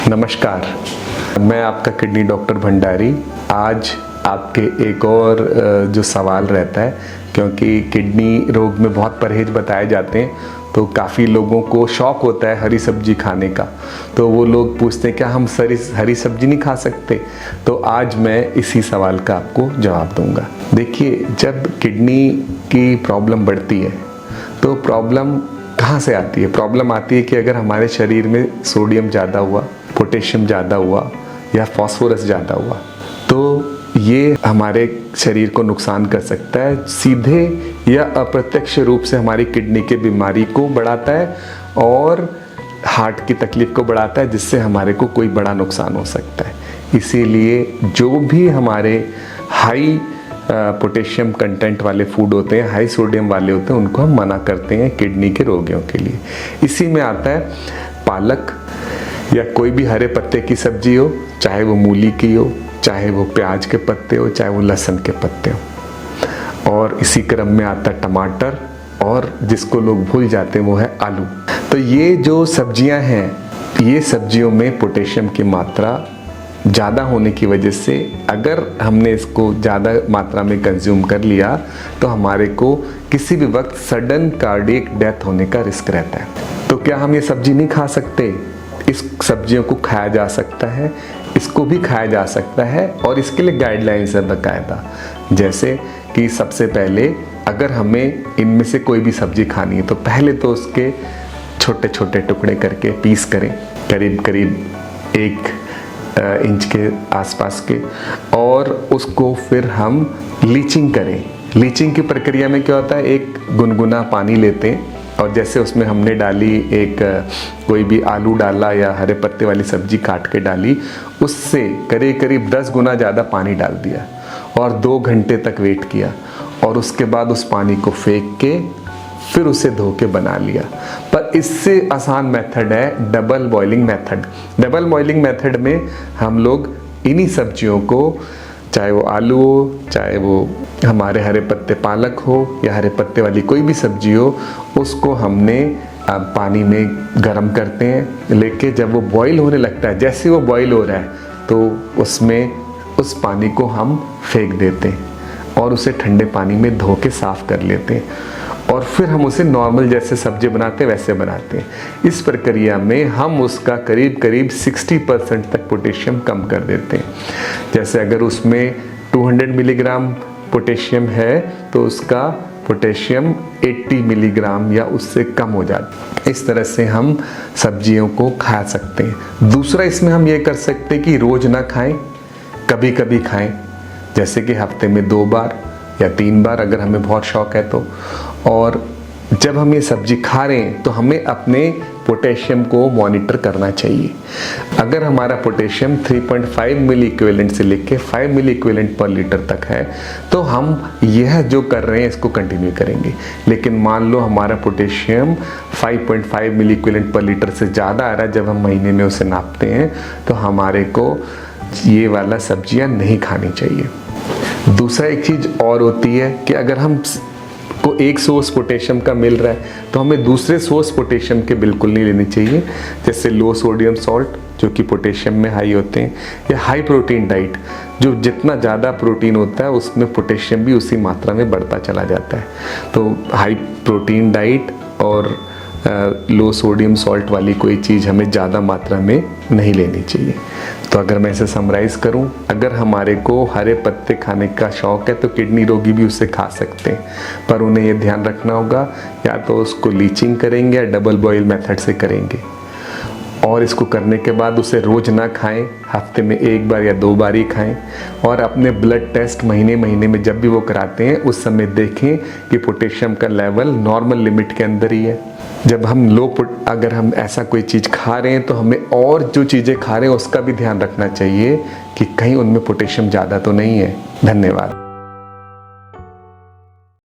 नमस्कार, मैं आपका किडनी डॉक्टर भंडारी। आज आपके एक और जो सवाल रहता है, क्योंकि किडनी रोग में बहुत परहेज बताए जाते हैं तो काफ़ी लोगों को शौक होता है हरी सब्जी खाने का। तो वो लोग पूछते हैं क्या हम हरी सब्जी नहीं खा सकते। तो आज मैं इसी सवाल का आपको जवाब दूंगा। देखिए, जब किडनी की प्रॉब्लम बढ़ती है तो प्रॉब्लम कहाँ से आती है? प्रॉब्लम आती है कि अगर हमारे शरीर में सोडियम ज़्यादा हुआ, पोटेशियम ज़्यादा हुआ या फास्फोरस ज़्यादा हुआ तो ये हमारे शरीर को नुकसान कर सकता है। सीधे या अप्रत्यक्ष रूप से हमारी किडनी की बीमारी को बढ़ाता है और हार्ट की तकलीफ को बढ़ाता है, जिससे हमारे को कोई बड़ा नुकसान हो सकता है। इसीलिए जो भी हमारे हाई पोटेशियम कंटेंट वाले फूड होते हैं, हाई सोडियम वाले होते हैं, उनको हम मना करते हैं किडनी के रोगियों के लिए। इसी में आता है पालक या कोई भी हरे पत्ते की सब्जी हो, चाहे वो मूली की हो, चाहे वो प्याज के पत्ते हो, चाहे वो लहसुन के पत्ते हो। और इसी क्रम में आता है टमाटर, और जिसको लोग भूल जाते हैं वो है आलू। तो ये जो सब्जियां हैं, ये सब्जियों में पोटेशियम की मात्रा ज़्यादा होने की वजह से अगर हमने इसको ज़्यादा मात्रा में कंज्यूम कर लिया तो हमारे को किसी भी वक्त सडन कार्डियक डेथ होने का रिस्क रहता है। तो क्या हम ये सब्जी नहीं खा सकते? इस सब्जियों को खाया जा सकता है, इसको भी खाया जा सकता है, और इसके लिए गाइडलाइंस है बाकायदा। जैसे कि सबसे पहले अगर हमें इनमें से कोई भी सब्जी खानी है तो पहले तो उसके छोटे छोटे टुकड़े करके पीस करें, करीब करीब 1 इंच के आसपास के, और उसको फिर हम लीचिंग करें। लीचिंग की प्रक्रिया में क्या होता है, एक गुनगुना पानी लेते हैं और जैसे उसमें हमने डाली एक कोई भी आलू डाला या हरे पत्ते वाली सब्जी काट के डाली, उससे करीब करीब 10 गुना ज़्यादा पानी डाल दिया और 2 घंटे तक वेट किया, और उसके बाद उस पानी को फेंक के फिर उसे धो के बना लिया। पर इससे आसान मेथड है double boiling method. Double boiling method में हम लोग इन्हीं सब्जियों को, चाहे वो आलू हो, चाहे वो हमारे हरे पत्ते पालक हो या हरे पत्ते वाली कोई भी सब्जी हो, उसको हमने पानी में गर्म करते हैं। लेके जब वो बॉईल होने लगता है, जैसे वो बॉईल हो रहा है तो उसमें उस पानी को हम फेंक देते हैं और उसे ठंडे पानी में धो के साफ़ कर लेते हैं, और फिर हम उसे नॉर्मल जैसे सब्जी बनाते हैं वैसे बनाते हैं। इस प्रक्रिया में हम उसका करीब करीब 60% तक पोटेशियम कम कर देते हैं। जैसे अगर उसमें 200 मिलीग्राम पोटेशियम है तो उसका पोटेशियम 80 मिलीग्राम या उससे कम हो जाता है। इस तरह से हम सब्जियों को खा सकते हैं। दूसरा, इसमें हम ये कर सकते हैं कि रोज़ ना खाएं, कभी कभी खाएं, जैसे कि हफ्ते में 2 बार या 3 बार अगर हमें बहुत शौक है तो। और जब हम ये सब्जी खा रहे हैं तो हमें अपने पोटेशियम को मॉनिटर करना चाहिए। अगर हमारा पोटेशियम 3.5 मिली इक्विवेलेंट से लेके 5 मिली इक्विवेलेंट पर लीटर तक है तो हम यह जो कर रहे हैं इसको कंटिन्यू करेंगे। लेकिन मान लो हमारा पोटेशियम 5.5 मिली इक्विवेलेंट पर लीटर से ज़्यादा आ रहा है, जब हम महीने में उसे नापते हैं तो हमारे को ये वाला सब्जियां नहीं खानी चाहिए। दूसरा, एक चीज़ और होती है कि अगर हम को एक सोर्स पोटेशियम का मिल रहा है तो हमें दूसरे सोर्स पोटेशियम के बिल्कुल नहीं लेने चाहिए। जैसे लो सोडियम सॉल्ट जो कि पोटेशियम में हाई होते हैं, या हाई प्रोटीन डाइट, जो जितना ज़्यादा प्रोटीन होता है उसमें पोटेशियम भी उसी मात्रा में बढ़ता चला जाता है। तो हाई प्रोटीन डाइट और लो सोडियम सॉल्ट वाली कोई चीज़ हमें ज़्यादा मात्रा में नहीं लेनी चाहिए। तो अगर मैं इसे समराइज़ करूं, अगर हमारे को हरे पत्ते खाने का शौक़ है तो किडनी रोगी भी उसे खा सकते हैं, पर उन्हें ये ध्यान रखना होगा या तो उसको लीचिंग करेंगे या डबल बॉयल मेथड से करेंगे। और इसको करने के बाद उसे रोज़ ना खाएं, हफ्ते में 1 बार या 2 बार ही खाएं। और अपने ब्लड टेस्ट महीने में जब भी वो कराते हैं उस समय देखें कि पोटेशियम का लेवल नॉर्मल लिमिट के अंदर ही है। जब हम अगर हम ऐसा कोई चीज़ खा रहे हैं तो हमें और जो चीज़ें खा रहे हैं उसका भी ध्यान रखना चाहिए कि कहीं उनमें पोटेशियम ज़्यादा तो नहीं है। धन्यवाद।